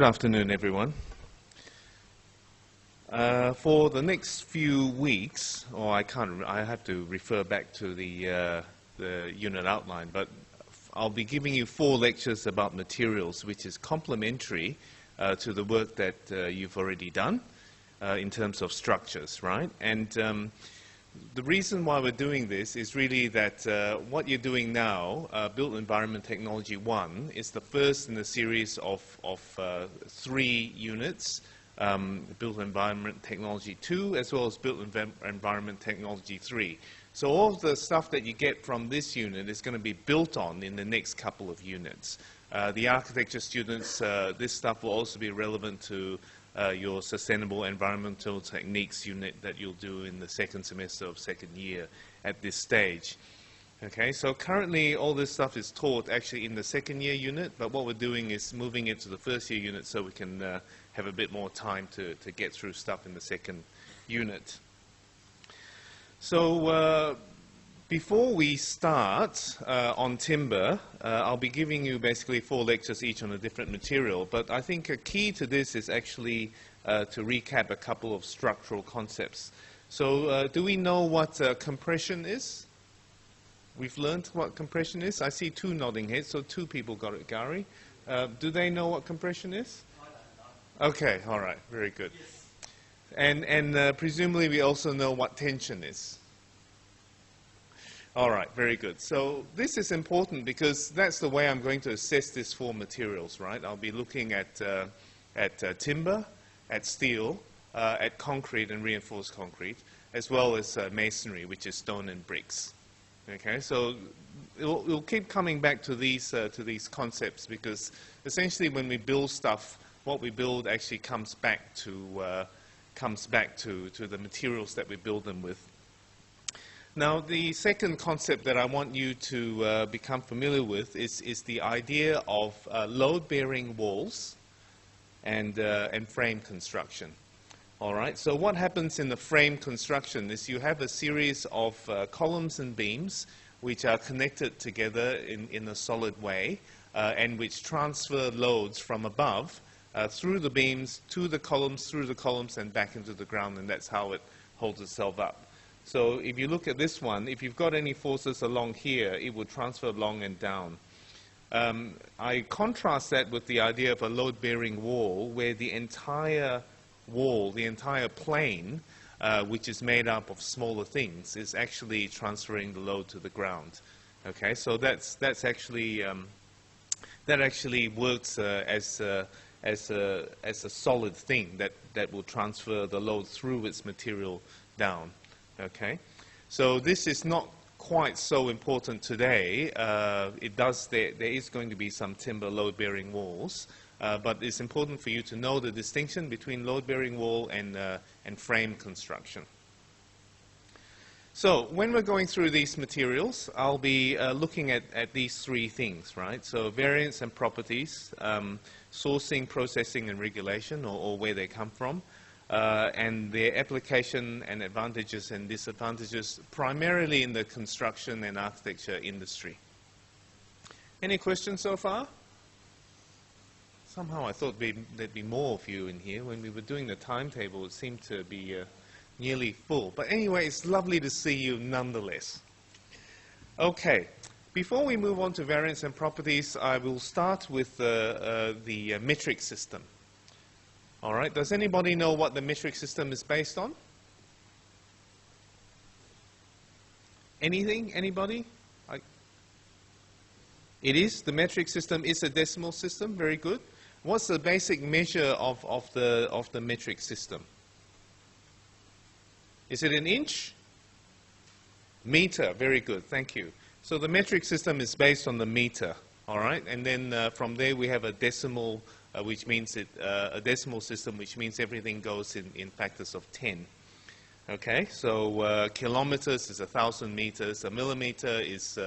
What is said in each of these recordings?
Good afternoon, everyone. For the next few weeks, I have to refer back to the unit outline, but I'll be giving you 4 lectures about materials, which is complementary to the work that you've already done in terms of structures, right? And the reason why we're doing this is really that what you're doing now, Built Environment Technology 1, is the first in a series of 3 units, Built Environment Technology 2, as well as Built Environment Technology 3. So all of the stuff that you get from this unit is going to be built on in the next couple of units. The architecture students, this stuff will also be relevant to your Sustainable Environmental Techniques unit that you'll do in the second semester of second year at this stage. Okay, so currently all this stuff is taught actually in the second year unit, but what we're doing is moving it to the first year unit so we can have a bit more time to get through stuff in the second unit. So before we start on timber, I'll be giving you basically 4 lectures each on a different material, but I think a key to this is actually to recap a couple of structural concepts. So do we know what compression is? We've learned what compression is. I see 2 nodding heads, so 2 people got it. Gary, do they know what compression is? Okay, all right, very good. And presumably we also know what tension is. All right, very good. So this is important because that's the way I'm going to assess these 4 materials, right? I'll be looking at timber, at steel, at concrete and reinforced concrete, as well as masonry, which is stone and bricks. Okay, so we'll keep coming back to these concepts because essentially when we build stuff, what we build actually comes back to the materials that we build them with. Now, the second concept that I want you to become familiar with is the idea of load-bearing walls and frame construction. All right, so what happens in the frame construction is you have a series of columns and beams which are connected together in a solid way and which transfer loads from above through the beams to the columns, through the columns, and back into the ground, and that's how it holds itself up. So if you look at this one, if you've got any forces along here, it will transfer along and down. I contrast that with the idea of a load-bearing wall where the entire wall, the entire plane, which is made up of smaller things, is actually transferring the load to the ground. Okay, so that actually works as a solid thing that will transfer the load through its material down. Okay, so this is not quite so important today. There is going to be some timber load-bearing walls, but it's important for you to know the distinction between load-bearing wall and frame construction. So when we're going through these materials, I'll be looking at these 3 things, right? So variants and properties, sourcing, processing, and regulation, or where they come from. And their application and advantages and disadvantages primarily in the construction and architecture industry. Any questions so far? Somehow I thought there'd be more of you in here. When we were doing the timetable, it seemed to be nearly full. But anyway, it's lovely to see you nonetheless. Okay, before we move on to variants and properties, I will start with the metric system. All right, does anybody know what the metric system is based on? Anything? Anybody? It is. The metric system is a decimal system. Very good. What's the basic measure of the metric system? Is it an inch? Meter. Very good. Thank you. So the metric system is based on the meter. All right, and then from there we have a decimal. Which means a decimal system, which means everything goes in factors of 10. Okay, so kilometers is 1,000 meters, a millimeter is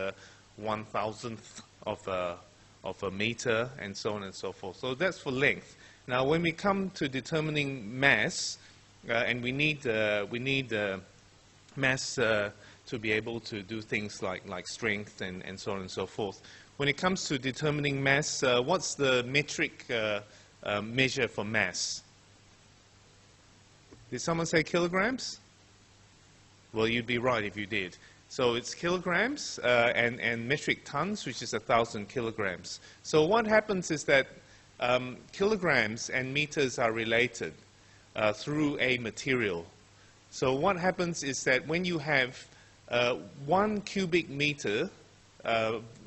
1,000th of a meter, and so on and so forth. So that's for length. Now, when we come to determining mass, and we need mass to be able to do things like strength and so on and so forth. When it comes to determining mass, what's the metric measure for mass? Did someone say kilograms? Well, you'd be right if you did. So it's kilograms and metric tons, which is 1,000 kilograms. So what happens is that kilograms and meters are related through a material. So what happens is that when you have 1 cubic meter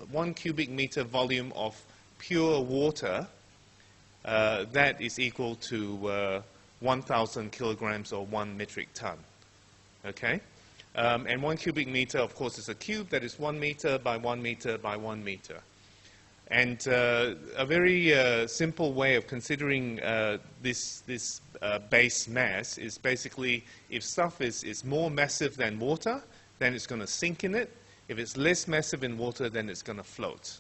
volume of pure water, that is equal to 1,000 kilograms or 1 metric ton. Okay? And 1 cubic meter, of course, is a cube that is 1 meter by 1 meter by 1 meter. And a very simple way of considering this base mass is basically if stuff is more massive than water, then it's going to sink in it. If it's less massive in water, then it's going to float.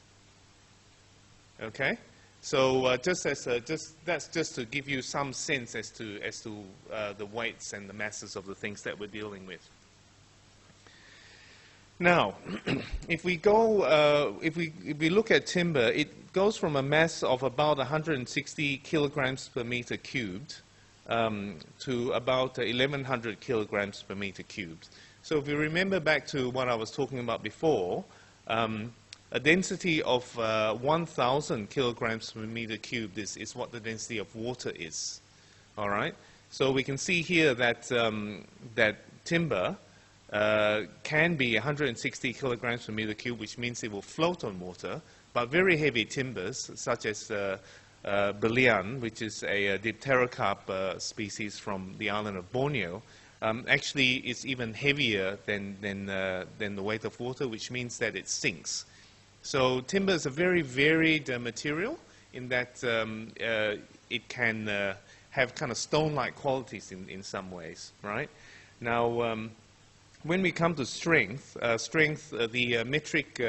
Okay? So that's just to give you some sense as to the weights and the masses of the things that we're dealing with. Now, if we look at timber, it goes from a mass of about 160 kilograms per meter cubed to about 1,100 kilograms per meter cubed. So if you remember back to what I was talking about before, a density of 1,000 kilograms per meter cubed is what the density of water is. All right. So we can see here that that timber can be 160 kilograms per meter cube, which means it will float on water. But very heavy timbers, such as Belian, which is a dipterocarp species from the island of Borneo, actually is even heavier than the weight of water, which means that it sinks. So timber is a very varied material in that it can have kind of stone-like qualities in some ways, right? Now, when we come to strength, the metric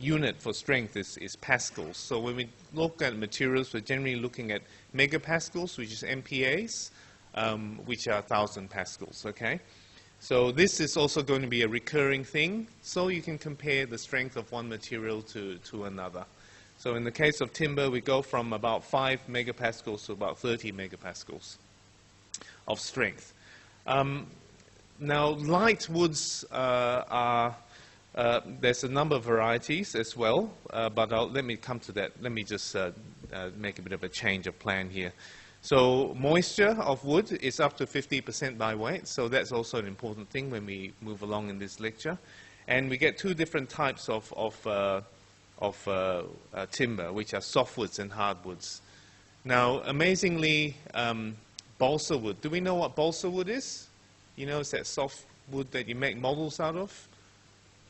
unit for strength is pascals. So when we look at materials, we're generally looking at megapascals, which is MPAs, which are 1,000 pascals, okay? So this is also going to be a recurring thing, so you can compare the strength of one material to another. So in the case of timber, we go from about 5 megapascals to about 30 megapascals of strength. Now, light woods there's a number of varieties as well, but let me come to that. Let me just make a bit of a change of plan here. So moisture of wood is up to 50% by weight, so that's also an important thing when we move along in this lecture. And we get 2 different types of timber, which are softwoods and hardwoods. Now, amazingly, balsa wood. Do we know what balsa wood is? You know, it's that soft wood that you make models out of?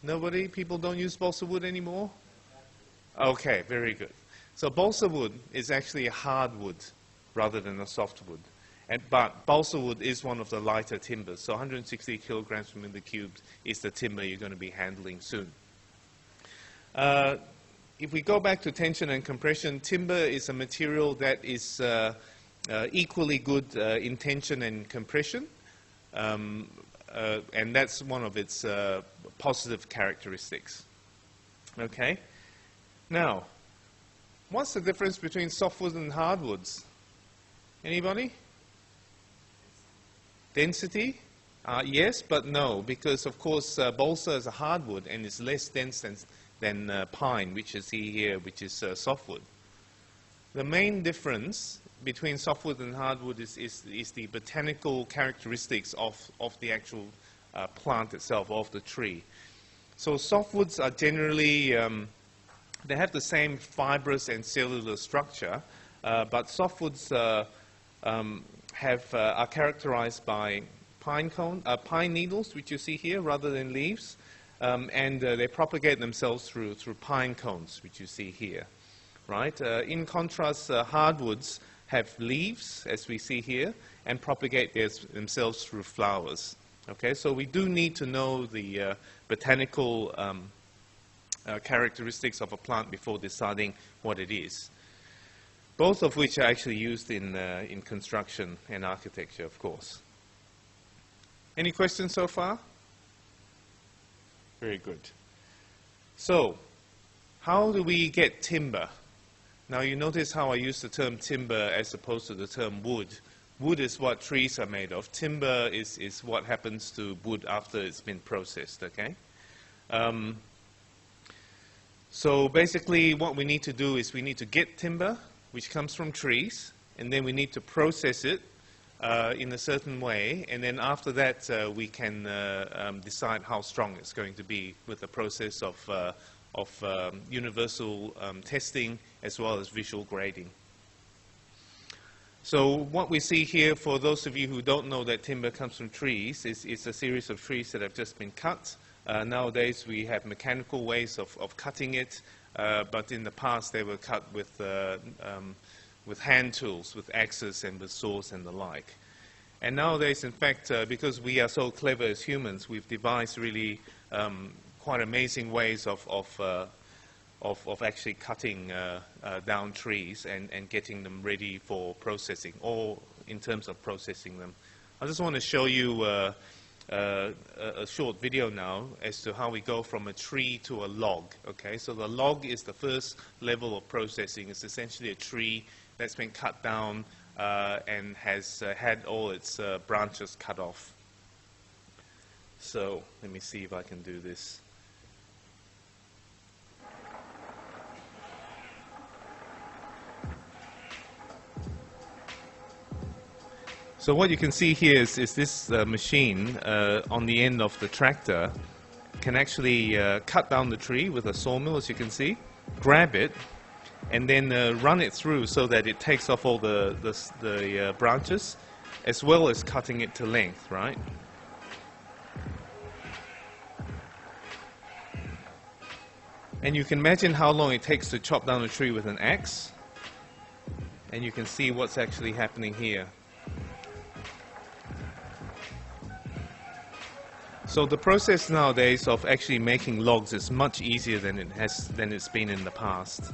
Nobody? People don't use balsa wood anymore? Okay, very good. So balsa wood is actually a hardwood rather than a softwood. But balsa wood is one of the lighter timbers. So 160 kilograms per meter cubed is the timber you're going to be handling soon. If we go back to tension and compression, timber is a material that is equally good in tension and compression. And that's one of its positive characteristics. Okay? Now, what's the difference between softwoods and hardwoods? Anybody? Density? Yes, but no, because of course balsa is a hardwood and is less dense than pine, which you see here, which is softwood. The main difference between softwood and hardwood is the botanical characteristics of the actual plant itself, of the tree. So softwoods are generally, they have the same fibrous and cellular structure, but softwoods are characterized by pine needles, which you see here, rather than leaves, and they propagate themselves through pine cones, which you see here. Right? In contrast, hardwoods have leaves, as we see here, and propagate themselves through flowers. Okay, so we do need to know the botanical characteristics of a plant before deciding what it is. Both of which are actually used in construction and architecture, of course. Any questions so far? Very good. So, how do we get timber? Now you notice how I use the term timber as opposed to the term wood. Wood is what trees are made of. Timber is what happens to wood after it's been processed, okay? So basically what we need to do is we need to get timber, which comes from trees, and then we need to process it in a certain way, and then after that we can decide how strong it's going to be with the process of universal testing as well as visual grading. So what we see here, for those of you who don't know that timber comes from trees, is a series of trees that have just been cut. Nowadays we have mechanical ways of cutting it, but in the past they were cut with hand tools, with axes and with saws and the like. And nowadays, in fact, because we are so clever as humans, we've devised really quite amazing ways of actually cutting down trees and getting them ready for processing, or in terms of processing them. I just want to show you a short video now as to how we go from a tree to a log. Okay, so the log is the first level of processing. It's essentially a tree that's been cut down and has had all its branches cut off. So let me see if I can do this. So what you can see here is this machine on the end of the tractor can actually cut down the tree with a sawmill, as you can see, grab it, and then run it through so that it takes off all the branches, as well as cutting it to length, right? And you can imagine how long it takes to chop down a tree with an axe, and you can see what's actually happening here. So the process nowadays of actually making logs is much easier than it's been in the past.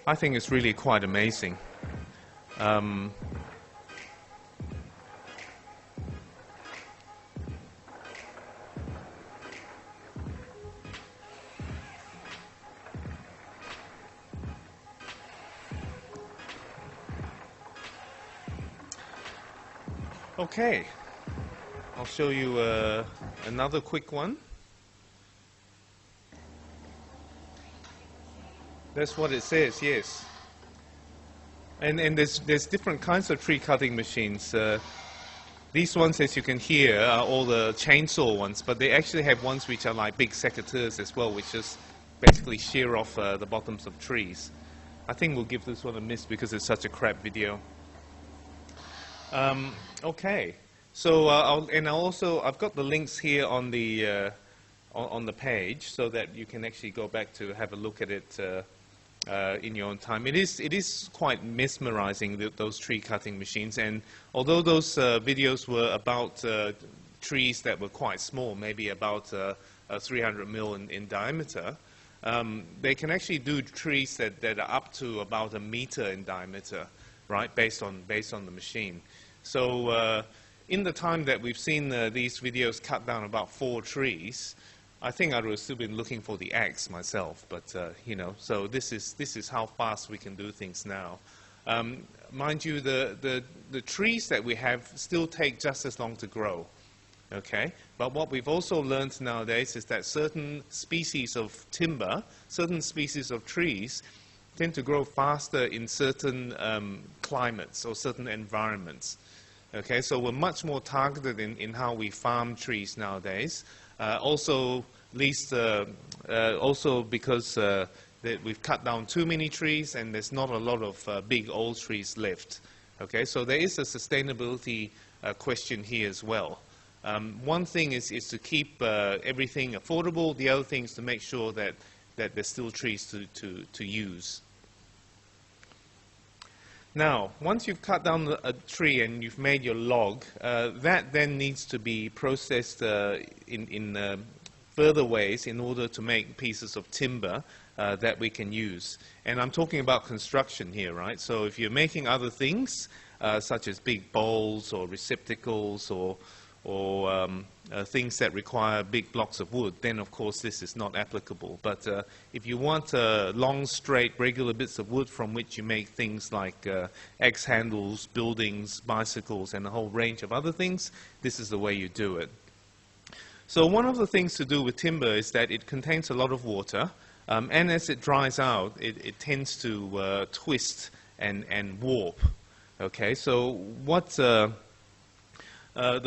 I think it's really quite amazing. Okay, I'll show you another quick one. That's what it says, yes. And there's different kinds of tree cutting machines. These ones, as you can hear, are all the chainsaw ones, but they actually have ones which are like big secateurs as well, which just basically shear off the bottoms of trees. I think we'll give this one a miss because it's such a crap video. Okay, so I've got the links here on the page so that you can actually go back to have a look at it in your own time. It is quite mesmerizing, those tree cutting machines, and although those videos were about trees that were quite small, maybe about 300 mil in diameter, they can actually do trees that are up to about 1 meter in diameter, right, based on the machine. So in the time that we've seen these videos cut down about 4 trees, I think I would have still been looking for the axe myself, but you know, so this is how fast we can do things now. Mind you, the trees that we have still take just as long to grow, okay? But what we've also learned nowadays is that certain species of timber, certain species of trees, tend to grow faster in certain climates or certain environments. Okay, so we're much more targeted in how we farm trees nowadays. Also because that we've cut down too many trees and there's not a lot of big old trees left. Okay, so there is a sustainability question here as well. One thing is to keep everything affordable. The other thing is to make sure that there's still trees to use. Now, once you've cut down a tree and you've made your log, that then needs to be processed in further ways in order to make pieces of timber that we can use. And I'm talking about construction here, right? So if you're making other things, such as big bowls or receptacles or things that require big blocks of wood, then of course this is not applicable. But if you want long, straight, regular bits of wood from which you make things like axe handles, buildings, bicycles, and a whole range of other things, this is the way you do it. So one of the things to do with timber is that it contains a lot of water, and as it dries out, it tends to twist and warp. Okay, so what the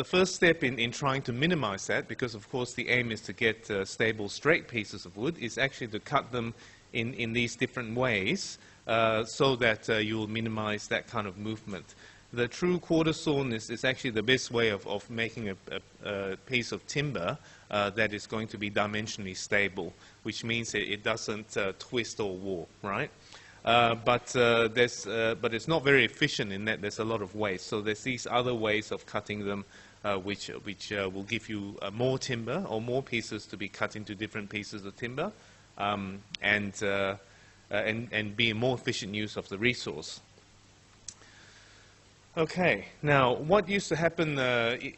first step in trying to minimize that, because of course the aim is to get stable, straight pieces of wood, is actually to cut them in these different ways so that you'll minimize that kind of movement. The true quarter sawn is actually the best way of making a piece of timber that is going to be dimensionally stable, which means it doesn't twist or warp, right? But it's not very efficient in that there's a lot of waste. So there's these other ways of cutting them, which will give you more timber or more pieces to be cut into different pieces of timber, and be a more efficient use of the resource. Okay, now what used to happen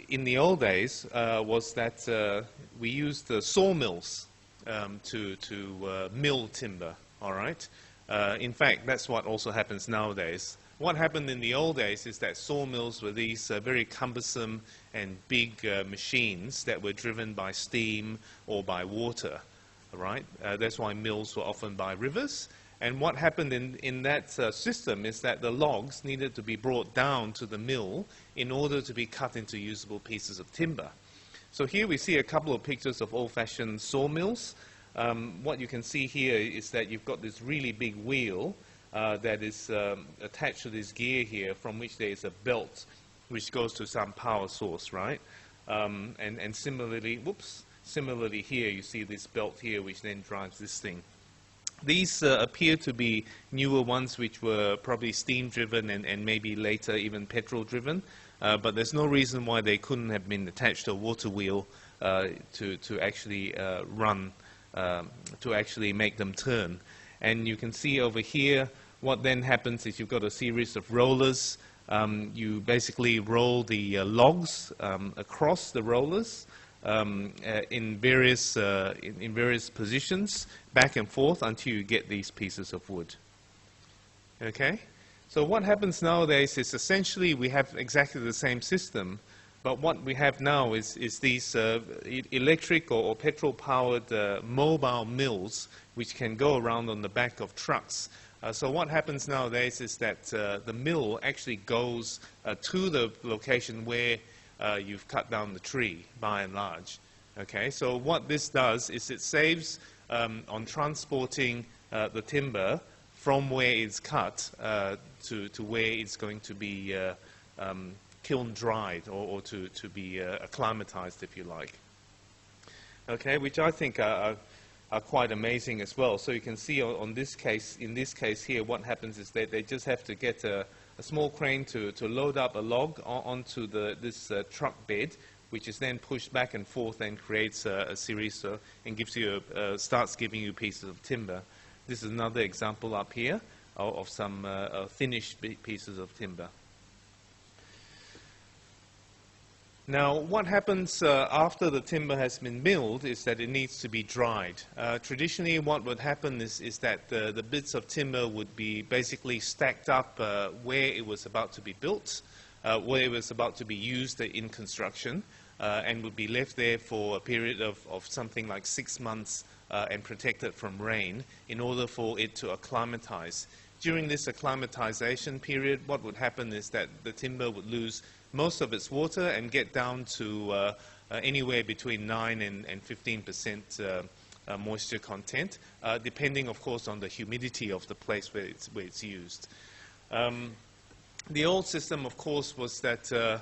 in the old days was that we used sawmills to mill timber. All right. In fact, that's what also happens nowadays. What happened in the old days is that sawmills were these very cumbersome and big machines that were driven by steam or by water, right? That's why mills were often by rivers. And what happened in that system is that the logs needed to be brought down to the mill in order to be cut into usable pieces of timber. So here we see a couple of pictures of old-fashioned sawmills. What you can see here is that you've got this really big wheel that is attached to this gear here, from which there is a belt which goes to some power source, right? And similarly here you see this belt here which then drives this thing. These appear to be newer ones which were probably steam driven and maybe later even petrol driven, but there's no reason why they couldn't have been attached to a water wheel to actually run, to actually make them turn. And you can see over here what then happens is you've got a series of rollers. You basically roll the logs across the rollers in various positions, back and forth, until you get these pieces of wood. Okay? So what happens nowadays is essentially we have exactly the same system, but what we have now is these electric or petrol-powered mobile mills which can go around on the back of trucks. So what happens nowadays is that the mill actually goes to the location where you've cut down the tree, by and large. Okay, so what this does is it saves on transporting the timber from where it's cut to where it's going to be kiln dried or to be acclimatized, if you like. Okay, which I think are quite amazing as well. So you can see in this case here, what happens is that they just have to get a small crane to load up a log onto this truck bed, which is then pushed back and forth and creates a series and gives you starts giving you pieces of timber. This is another example up here of some finished pieces of timber. Now, what happens after the timber has been milled is that it needs to be dried. Traditionally, what would happen is that the bits of timber would be basically stacked up where it was about to be built, where it was about to be used in construction, and would be left there for a period of something like 6 months and protected from rain in order for it to acclimatize. During this acclimatization period, what would happen is that the timber would lose most of its water and get down to anywhere between 9 and 15% moisture content, depending, of course, on the humidity of the place where it's used. The old system, of course, was that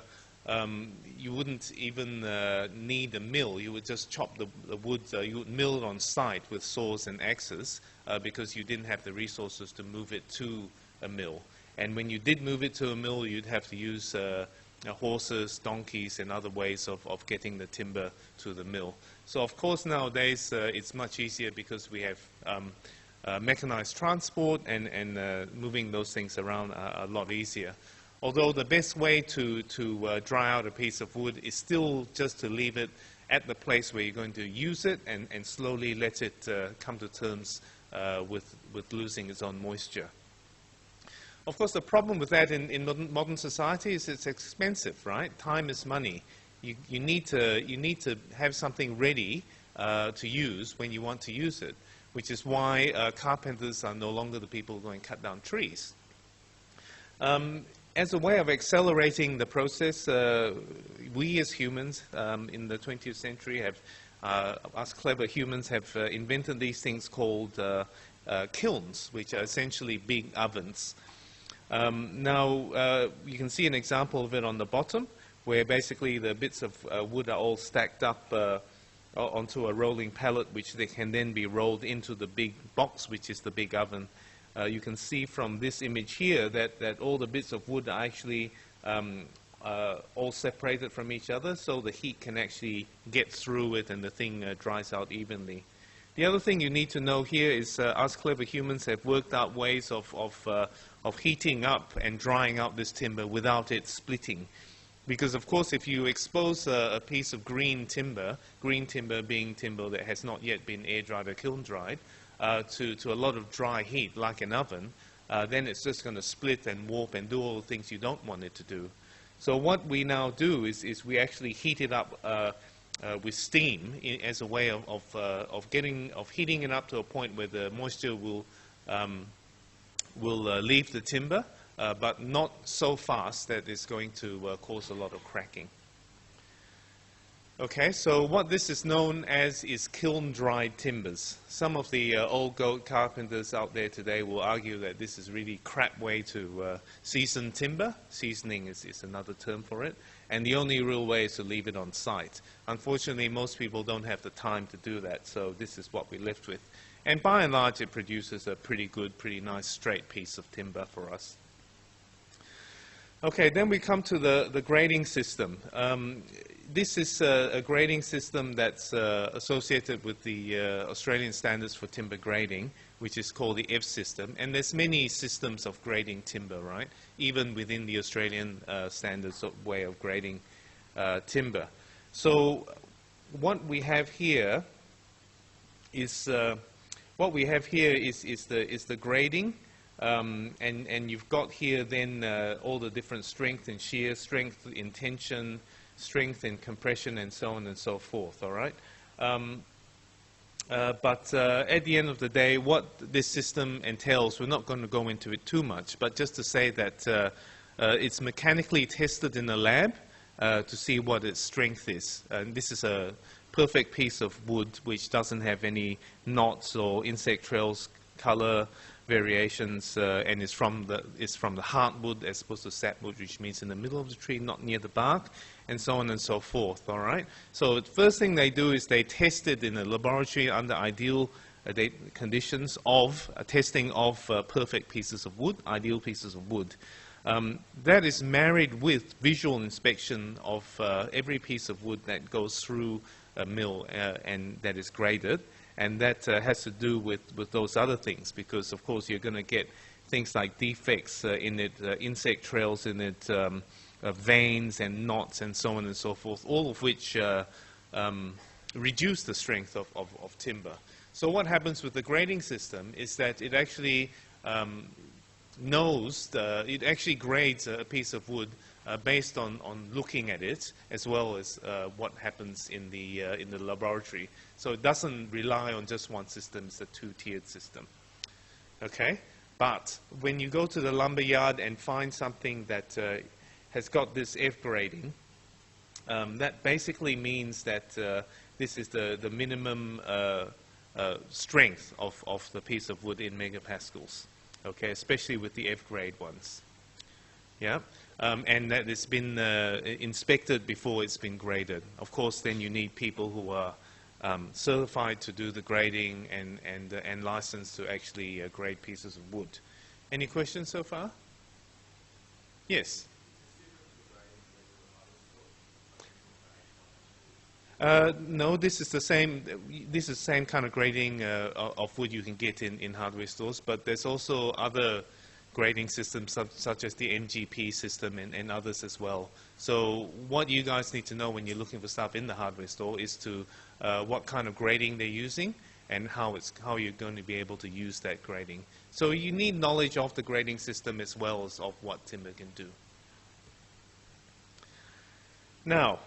you wouldn't even need a mill. You would just chop the wood, you would mill it on site with saws and axes because you didn't have the resources to move it to a mill. And when you did move it to a mill, you'd have to use horses, donkeys, and other ways of getting the timber to the mill. So of course nowadays it's much easier because we have mechanized transport and moving those things around a lot easier. Although the best way to dry out a piece of wood is still just to leave it at the place where you're going to use it and slowly let it come to terms with losing its own moisture. Of course, the problem with that in modern society is it's expensive, right? Time is money. You need to have something ready to use when you want to use it, which is why carpenters are no longer the people who go and cut down trees. As a way of accelerating the process, we as humans in the 20th century have, us clever humans have invented these things called kilns, which are essentially big ovens. Now, you can see an example of it on the bottom, where basically the bits of wood are all stacked up onto a rolling pallet, which they can then be rolled into the big box, which is the big oven. You can see from this image here that all the bits of wood are actually all separated from each other, so the heat can actually get through it and the thing dries out evenly. The other thing you need to know here is us clever humans have worked out ways of heating up and drying out this timber without it splitting. Because, of course, if you expose a piece of green timber being timber that has not yet been air-dried or kiln-dried, to a lot of dry heat, like an oven, then it's just going to split and warp and do all the things you don't want it to do. So what we now do is we actually heat it up with steam as a way of heating it up to a point where the moisture will leave the timber, but not so fast that it's going to cause a lot of cracking. Okay, so what this is known as is kiln-dried timbers. Some of the old goat carpenters out there today will argue that this is really crap way to season timber. Seasoning is another term for it. And the only real way is to leave it on site. Unfortunately, most people don't have the time to do that, so this is what we're left with. And by and large, it produces a pretty good, pretty nice straight piece of timber for us. Okay, then we come to the grading system. This is a grading system that's associated with the Australian standards for timber grading, which is called the F system. And there's many systems of grading timber, right? Even within the Australian standards way of grading timber. So what we have here is the grading. And you've got here then all the different strength and shear, strength in tension, strength in compression, and so on and so forth, all right? But at the end of the day, what this system entails, we're not going to go into it too much, but just to say that it's mechanically tested in a lab to see what its strength is. And this is a perfect piece of wood which doesn't have any knots or insect trails, color variations, and is from the heartwood as opposed to sapwood, which means in the middle of the tree, not near the bark, and so on and so forth. All right. So the first thing they do is they test it in a laboratory under ideal conditions of testing of perfect pieces of wood, ideal pieces of wood. That is married with visual inspection of every piece of wood that goes through a mill and that is graded. And that has to do with those other things, because, of course, you're going to get things like defects in it, insect trails in it, veins and knots and so on and so forth, all of which reduce the strength of timber. So what happens with the grading system is that it actually it actually grades a piece of wood based on looking at it, as well as what happens in the laboratory. So it doesn't rely on just one system, it's a two-tiered system. Okay? But when you go to the lumber yard and find something that has got this F grading, that basically means that this is the minimum strength of the piece of wood in megapascals. Okay, especially with the F grade ones. Yeah, and that it's been inspected before it's been graded. Of course, then you need people who are certified to do the grading and licensed to actually grade pieces of wood. Any questions so far? Yes. No, this is the same. This is the same kind of grading of wood you can get in hardware stores, but there's also other grading systems such as the NGP system and others as well. So what you guys need to know when you're looking for stuff in the hardware store is to what kind of grading they're using and how you're going to be able to use that grading. So you need knowledge of the grading system as well as of what timber can do. Now,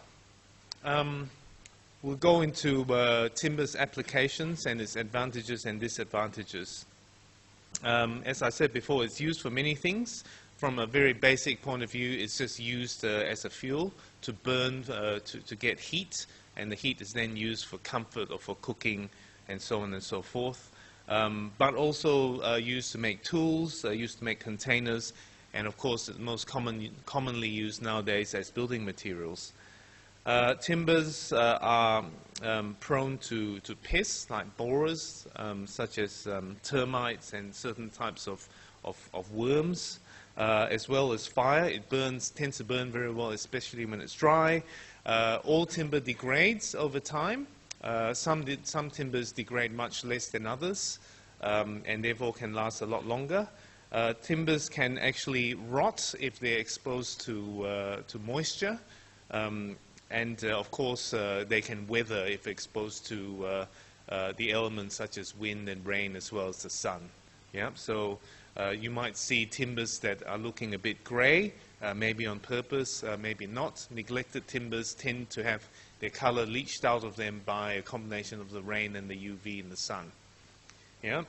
we'll go into timber's applications and its advantages and disadvantages. As I said before, it's used for many things. From a very basic point of view, it's just used as a fuel to burn, to get heat, and the heat is then used for comfort or for cooking and so on and so forth. But also used to make tools, used to make containers, and of course, it's most commonly used nowadays as building materials. Timbers are prone to pests like borers, such as termites and certain types of worms, as well as fire. It tends to burn very well, especially when it's dry. All timber degrades over time. Some timbers degrade much less than others, and therefore can last a lot longer. Timbers can actually rot if they're exposed to moisture. And of course, they can weather if exposed to the elements such as wind and rain as well as the sun. Yeah? So you might see timbers that are looking a bit gray, maybe on purpose, maybe not. Neglected timbers tend to have their color leached out of them by a combination of the rain and the UV in the sun. Yeah?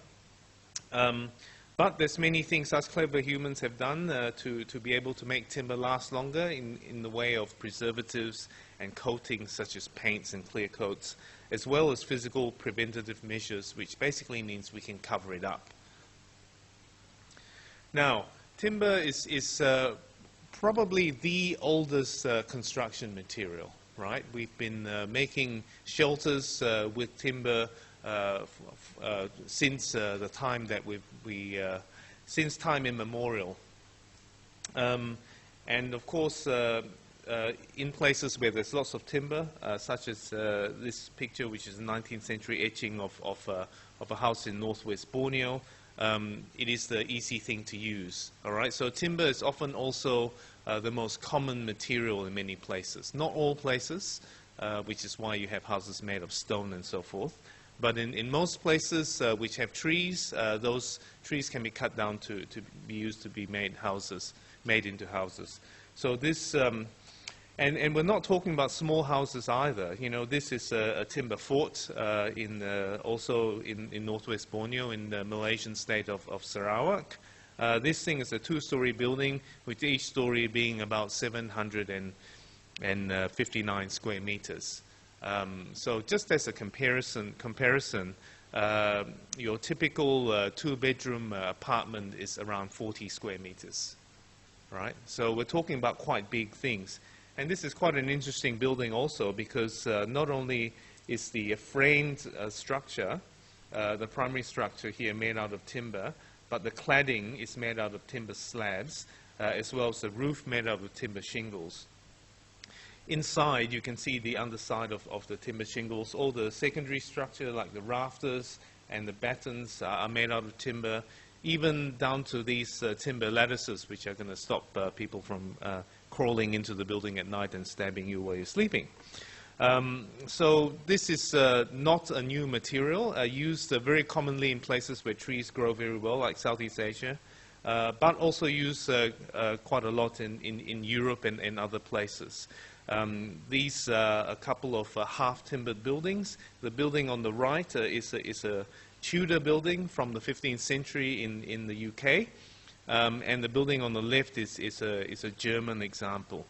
But there's many things us clever humans have done to be able to make timber last longer in the way of preservatives and coatings such as paints and clear coats, as well as physical preventative measures, which basically means we can cover it up. Now, timber is probably the oldest construction material, right? We've been making shelters with timber since the time that since time immemorial. And of course, in places where there's lots of timber, such as this picture, which is a 19th century etching of a house in northwest Borneo, it is the easy thing to use. All right, so timber is often also the most common material in many places. Not all places, which is why you have houses made of stone and so forth. But in most places which have trees, those trees can be cut down to be used to be made into houses. So this, and we're not talking about small houses either. You know, this is a timber fort also in northwest Borneo in the Malaysian state of Sarawak. This thing is a two-story building, with each story being about 759 square meters. So just as a comparison, your typical two-bedroom apartment is around 40 square meters, right? So we're talking about quite big things. And this is quite an interesting building also because not only is the framed structure, the primary structure here made out of timber, but the cladding is made out of timber slabs, as well as the roof made out of timber shingles. Inside, you can see the underside of the timber shingles. All the secondary structure, like the rafters and the battens, are made out of timber, even down to these timber lattices, which are going to stop people from crawling into the building at night and stabbing you while you're sleeping. So this is not a new material, used very commonly in places where trees grow very well, like Southeast Asia, but also used quite a lot in Europe and other places. These are a couple of half-timbered buildings. The building on the right is a Tudor building from the 15th century in the UK, and the building on the left is a German example.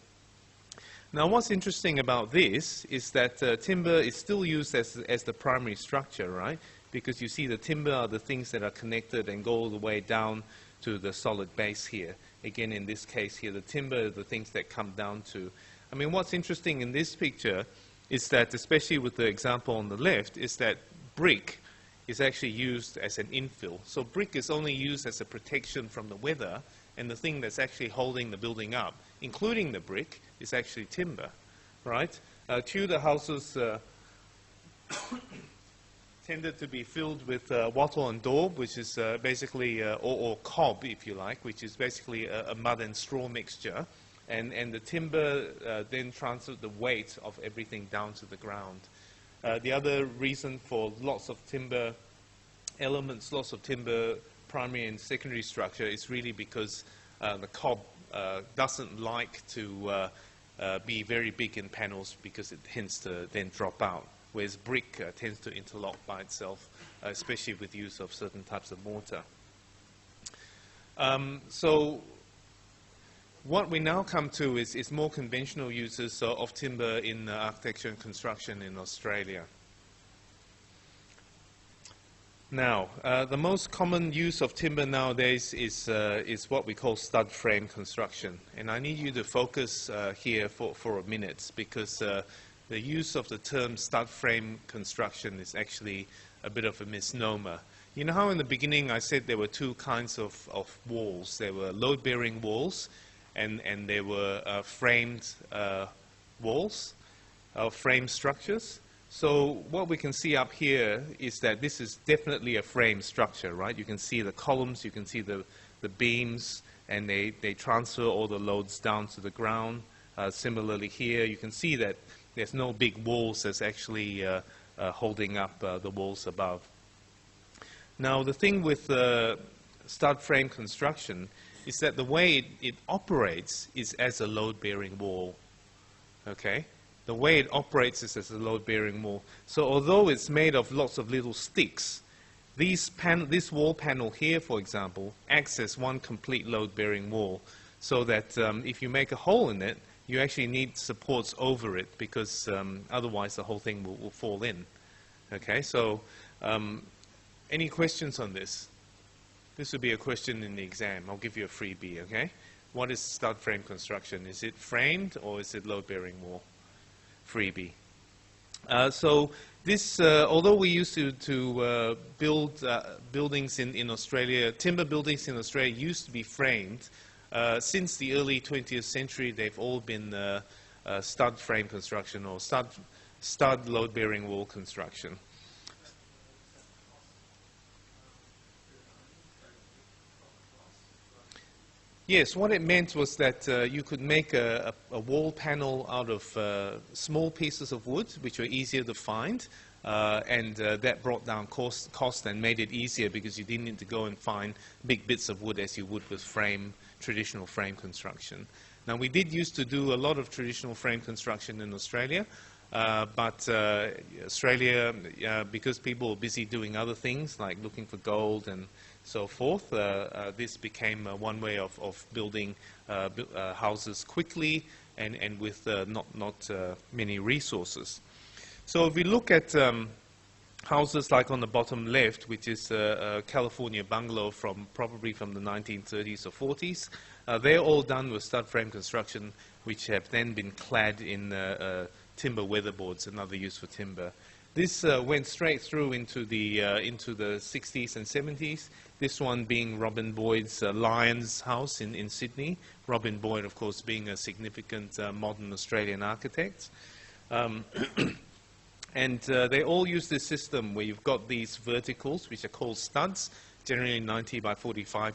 Now, what's interesting about this is that timber is still used as the primary structure, right? Because you see the timber are the things that are connected and go all the way down to the solid base here. Again, in this case here, the timber are the things that come down to. I mean, what's interesting in this picture is that, especially with the example on the left, is that brick is actually used as an infill. So brick is only used as a protection from the weather, and the thing that's actually holding the building up, including the brick, is actually timber, right? Tudor houses tended to be filled with wattle and daub, which is basically, or cob, if you like, which is basically a mud and straw mixture. And the timber then transferred the weight of everything down to the ground. The other reason for lots of timber elements, lots of timber primary and secondary structure is really because the cob doesn't like to be very big in panels because it tends to then drop out, whereas brick tends to interlock by itself, especially with use of certain types of mortar. So what we now come to is more conventional uses of timber in architecture and construction in Australia. Now, the most common use of timber nowadays is what we call stud frame construction. And I need you to focus here for a minute, because the use of the term stud frame construction is actually a bit of a misnomer. You know how in the beginning I said there were two kinds of walls. There were load-bearing walls, and there were framed walls, frame structures. So what we can see up here is that this is definitely a frame structure, right? You can see the columns, you can see the beams, and they transfer all the loads down to the ground. Similarly here, you can see that there's no big walls that's actually holding up the walls above. Now, the thing with stud frame construction is that the way it operates is as a load-bearing wall, okay? The way it operates is as a load-bearing wall. So although it's made of lots of little sticks, this wall panel here, for example, acts as one complete load-bearing wall, so that if you make a hole in it, you actually need supports over it, because otherwise the whole thing will fall in. Okay, so any questions on this? This would be a question in the exam. I'll give you a freebie, okay? What is stud frame construction? Is it framed or is it load-bearing wall? Freebie. So this, although we used to build buildings in Australia, timber buildings in Australia used to be framed, since the early 20th century they've all been stud frame construction or stud load-bearing wall construction. Yes, what it meant was that you could make a wall panel out of small pieces of wood, which were easier to find, and that brought down cost and made it easier, because you didn't need to go and find big bits of wood as you would with traditional frame construction. Now, we did used to do a lot of traditional frame construction in Australia, but Australia, because people were busy doing other things like looking for gold and so forth, this became one way of building houses quickly and with not many resources. So if we look at houses like on the bottom left, which is a California bungalow probably from the 1930s or 40s, they're all done with stud frame construction, which have then been clad in timber weatherboards, another use for timber. This went straight through into the 60s and 70s, this one being Robin Boyd's Lyons House in Sydney. Robin Boyd, of course, being a significant modern Australian architect. And they all use this system where you've got these verticals, which are called studs, generally 90 by 45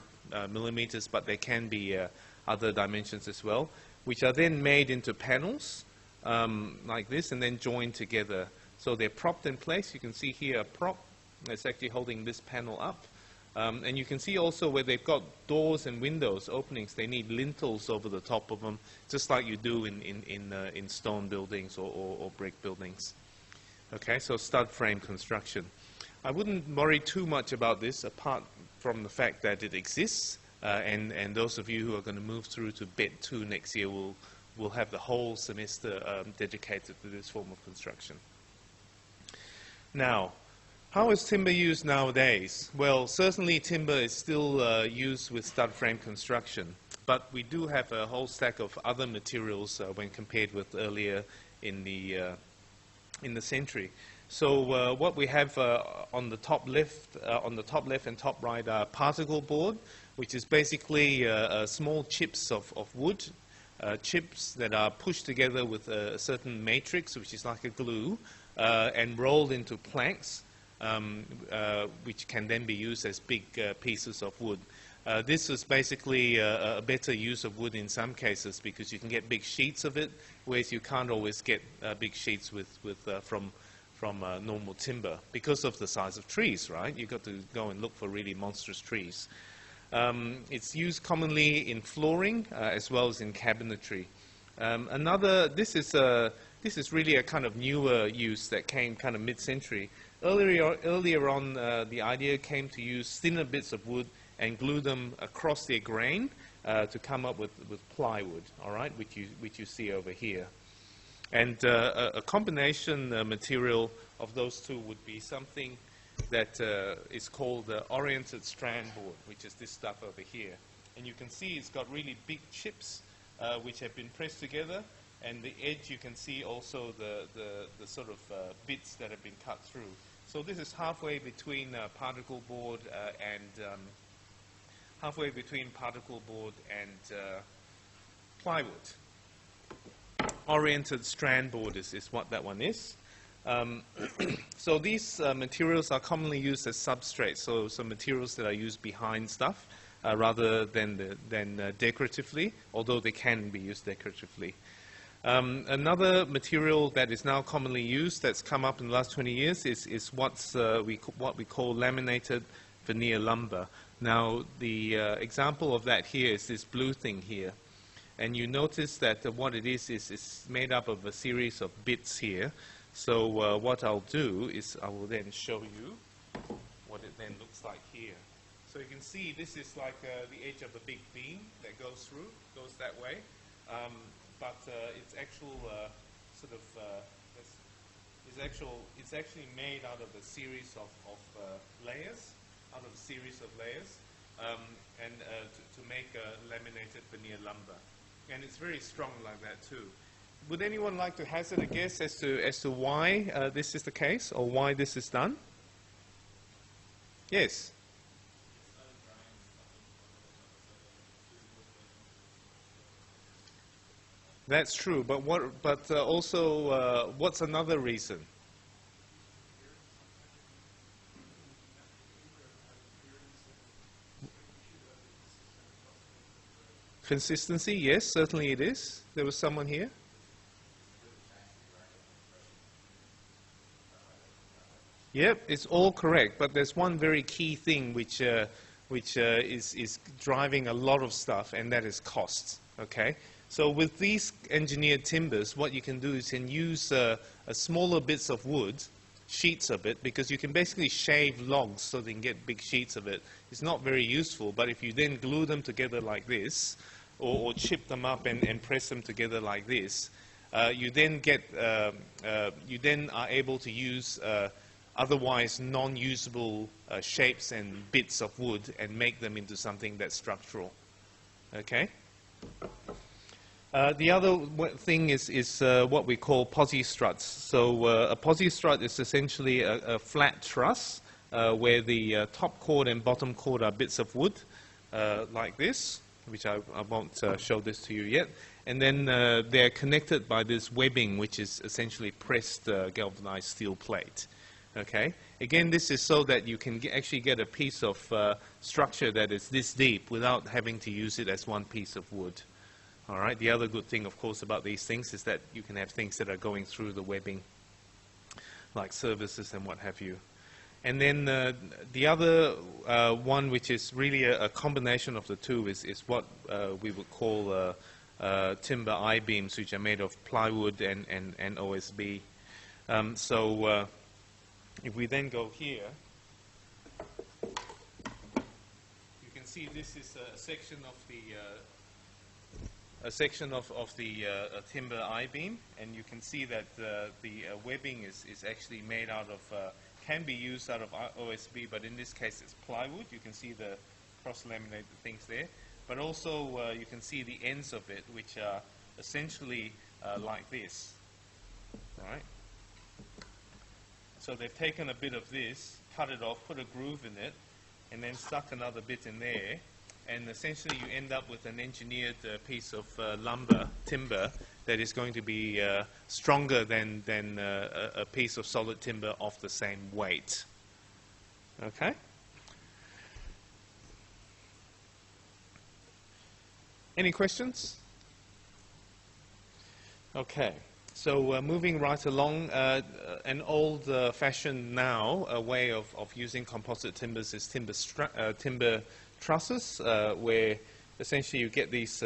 millimeters, but they can be other dimensions as well, which are then made into panels like this and then joined together. So they're propped in place. You can see here a prop that's actually holding this panel up. And you can see also where they've got doors and windows, openings, they need lintels over the top of them, just like you do in stone buildings or brick buildings. Okay, so stud frame construction. I wouldn't worry too much about this, apart from the fact that it exists, and those of you who are going to move through to BET1 next year will have the whole semester dedicated to this form of construction. Now, how is timber used nowadays? Well, certainly timber is still used with stud frame construction, but we do have a whole stack of other materials when compared with earlier in the century. So what we have on the top left and top right are particle board, which is basically small chips of wood chips that are pushed together with a certain matrix, which is like a glue, and rolled into planks, which can then be used as big pieces of wood. This is basically a better use of wood in some cases because you can get big sheets of it, whereas you can't always get big sheets from normal timber because of the size of trees, right? You've got to go and look for really monstrous trees. It's used commonly in flooring as well as in cabinetry. This is really a kind of newer use that came kind of mid-century. Earlier on, the idea came to use thinner bits of wood and glue them across their grain to come up with plywood, all right, which you see over here. And a combination material of those two would be something that is called the oriented strand board, which is this stuff over here. And you can see it's got really big chips which have been pressed together, and the edge you can see also the sort of bits that have been cut through. So this is halfway between particle board and plywood. Oriented strand board is what that one is. So these materials are commonly used as substrates, so some materials that are used behind stuff rather than decoratively, although they can be used decoratively. Another material that is now commonly used that's come up in the last 20 years is what we call laminated veneer lumber. Now, the example of that here is this blue thing here. And you notice that what it is made up of a series of bits here. So what I'll do is I will then show you what it then looks like here. So you can see this is like the edge of a big beam that goes that way. But it's actually made out of a series of layers, and to make a laminated veneer lumber. And it's very strong like that too. Would anyone like to hazard a guess as to why this is the case, or why this is done? Yes. That's true, but also what's another reason? Consistency, yes, certainly it is. There was someone here. Yep, it's all correct, but there's one very key thing which is driving a lot of stuff, and that is cost. Okay, so with these engineered timbers, what you can do is you can use smaller bits of wood, sheets of it, because you can basically shave logs so they can get big sheets of it. It's not very useful, but if you then glue them together like this, or chip them up and press them together like this, you then are able to use otherwise non-usable shapes and bits of wood and make them into something that's structural. Okay. The other thing is what we call posi struts. So a posi strut is essentially a flat truss where the top chord and bottom chord are bits of wood like this, which I won't show this to you yet. And then they're connected by this webbing, which is essentially pressed galvanized steel plate. Okay. Again, this is so that you can actually get a piece of structure that is this deep without having to use it as one piece of wood. All right. The other good thing, of course, about these things is that you can have things that are going through the webbing, like services and what have you. And then the other one, which is really a combination of the two, is what we would call timber I-beams, which are made of plywood and OSB. If we then go here, you can see this is a section of the timber I-beam, and you can see that the webbing is actually made out of, can be used out of OSB, but in this case it's plywood. You can see the cross-laminated things there, but also you can see the ends of it, which are essentially like this. All right. So they've taken a bit of this, cut it off, put a groove in it, and then stuck another bit in there, and essentially you end up with an engineered piece of timber, that is going to be stronger than a piece of solid timber of the same weight. Okay? Any questions? Okay. So moving right along, an old-fashioned now way of using composite timbers is timber trusses, where essentially you get these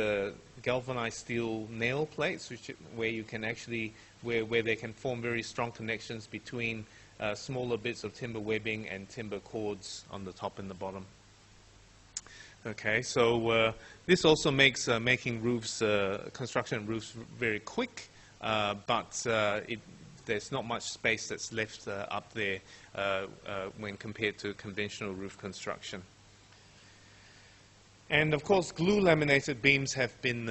galvanized steel nail plates, where you can actually where they can form very strong connections between smaller bits of timber webbing and timber cords on the top and the bottom. Okay, so this also makes making roofs, construction roofs, very quick. But there's not much space that's left up there when compared to conventional roof construction. And of course, glue laminated beams have been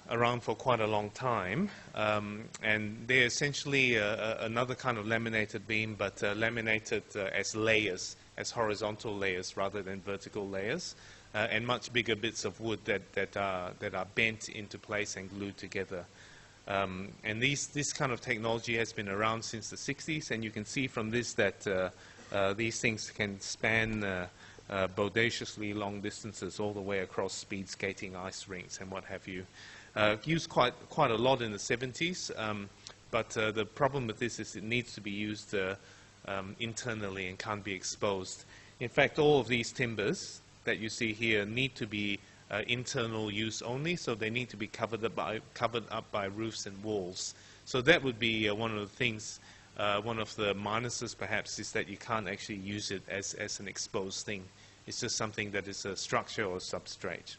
around for quite a long time, and they're essentially another kind of laminated beam, but laminated as layers, as horizontal layers rather than vertical layers, and much bigger bits of wood that are bent into place and glued together. And this kind of technology has been around since the 60s, and you can see from this that these things can span bodaciously long distances all the way across speed skating, ice rinks, and what have you. Used quite a lot in the 70s, but the problem with this is it needs to be used internally and can't be exposed. In fact, all of these timbers that you see here need to be internal use only, so they need to be covered up by roofs and walls. So that would be one of the things, one of the minuses perhaps, is that you can't actually use it as an exposed thing. It's just something that is a structure or a substrate.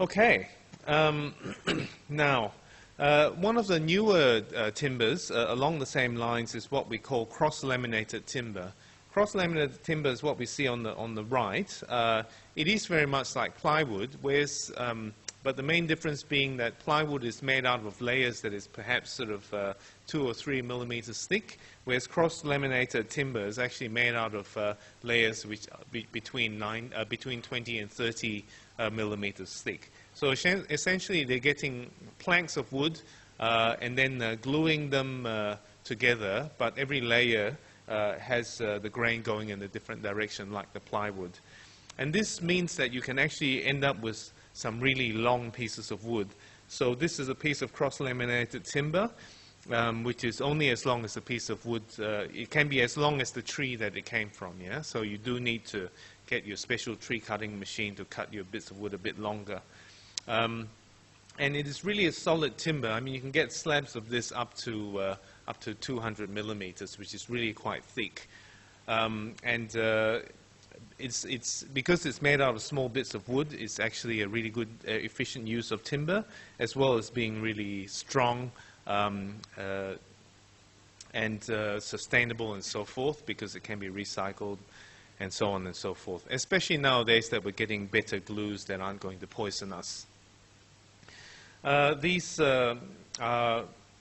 Okay, now one of the newer timbers along the same lines is what we call cross-laminated timber. Cross-laminated timber is what we see on the right. It is very much like plywood, whereas, but the main difference being that plywood is made out of layers that is perhaps sort of 2 or 3 millimeters thick, whereas cross-laminated timber is actually made out of layers which are between 20 and 30 millimeters thick. So essentially, they're getting planks of wood and then gluing them together, but every layer has the grain going in a different direction, like the plywood. And this means that you can actually end up with some really long pieces of wood. So this is a piece of cross-laminated timber, which is only as long as a piece of wood. It can be as long as the tree that it came from, yeah? So you do need to get your special tree cutting machine to cut your bits of wood a bit longer. And it is really a solid timber. I mean, you can get slabs of this up to 200 millimeters, which is really quite thick. It's because it's made out of small bits of wood, it's actually a really good, efficient use of timber, as well as being really strong and sustainable and so forth, because it can be recycled and so on and so forth. Especially nowadays that we're getting better glues that aren't going to poison us.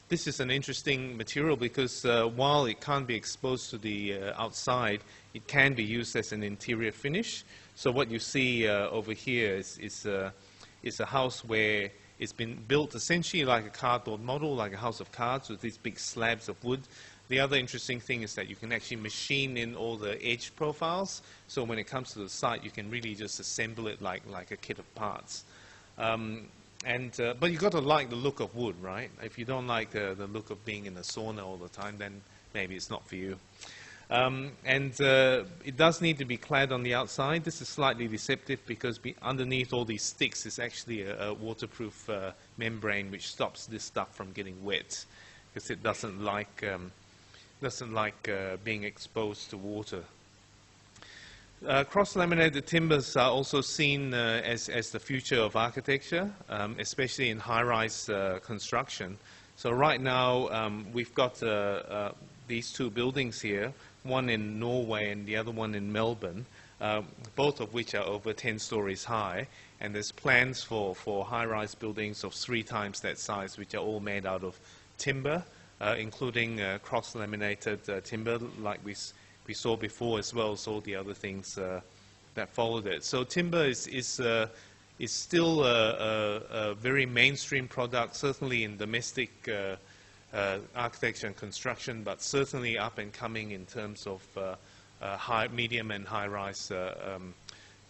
This is an interesting material because while it can't be exposed to the outside, it can be used as an interior finish. So what you see over here is a house where it's been built essentially like a cardboard model, like a house of cards with these big slabs of wood. The other interesting thing is that you can actually machine in all the edge profiles. So when it comes to the site, you can really just assemble it like a kit of parts. But you've got to like the look of wood, right? If you don't like the look of being in a sauna all the time, then maybe it's not for you. It does need to be clad on the outside. This is slightly deceptive because underneath all these sticks is actually a waterproof membrane which stops this stuff from getting wet, because it doesn't like being exposed to water. Cross-laminated timbers are also seen as the future of architecture, especially in high-rise construction. So right now we've got these two buildings here, one in Norway and the other one in Melbourne, both of which are over 10 stories high, and there's plans for high-rise buildings of 3 times that size, which are all made out of timber, including cross-laminated timber like we saw before, as well as all the other things that followed it. So timber is still a very mainstream product, certainly in domestic architecture and construction, but certainly up and coming in terms of medium and high-rise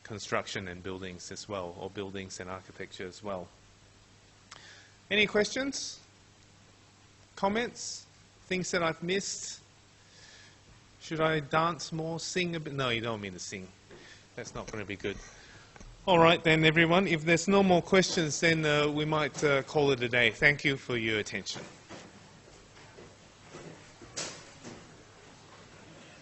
construction and buildings as well, or buildings and architecture as well. Any questions? Comments? Things that I've missed? Should I dance more, sing a bit? No, you don't want me to sing. That's not going to be good. All right then, everyone. If there's no more questions, then we might call it a day. Thank you for your attention.